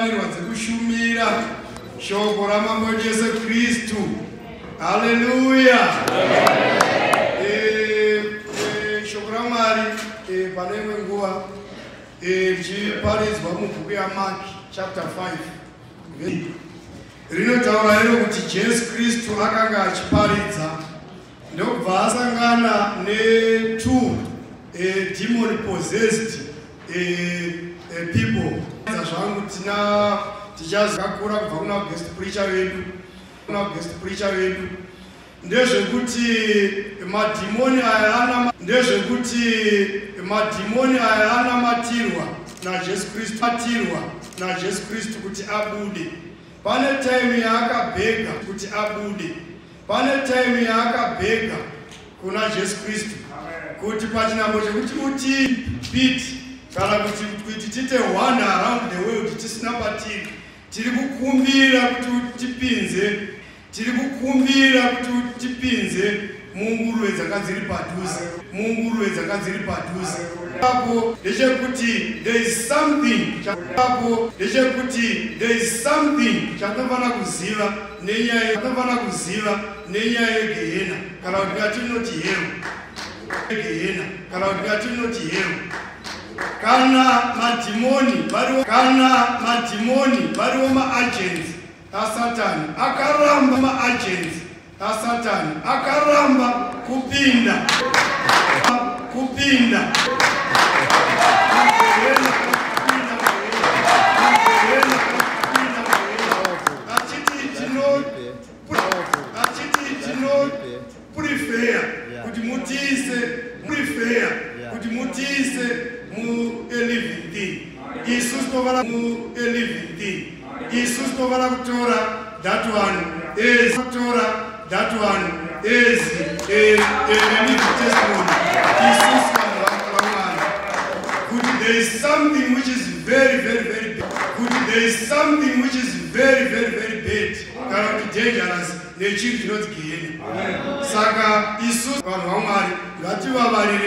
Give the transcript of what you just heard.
dzakafanirwa dzekushumira shoko ramambo Yesu Kristu. Haleluya. Shoko raMwari pane imwe nguva richiparidzwa mubhuku yaMark chapter 5 rinotaura rero kuti Jesu Kristu akanga achiparidza ndokubva asangana ne2 demon possessed people. Zvangu tichazakura kubva kuna guest preacher wedu ndezvekuti madhimoni aya anamatirwa naJesu Kristu kuti abude. Pane time yaakabhega kuti abude, pane time yaakabhega kuna Jesu Kristu kuti pachinambo chekuti utipiti kana kuti tite one around the world tisina patiri. Tiri kukumbira kuti tipinze munguruve dzakadziri padhuze. Apo ndechekuti there is something chatinofanira kuziva nenyaya yegehena kana kuti ngatinoti hell. Kana madhimoni variwo maagents asatani akaramba kupinda kuti mutiise mu living thing. Isus tovala kutora that one is a living testimony. Isus there is something which is very bad. Kana dangerous nechinhu chinoti gehena. Saka Isus vanhu vaMwari ngativavarire.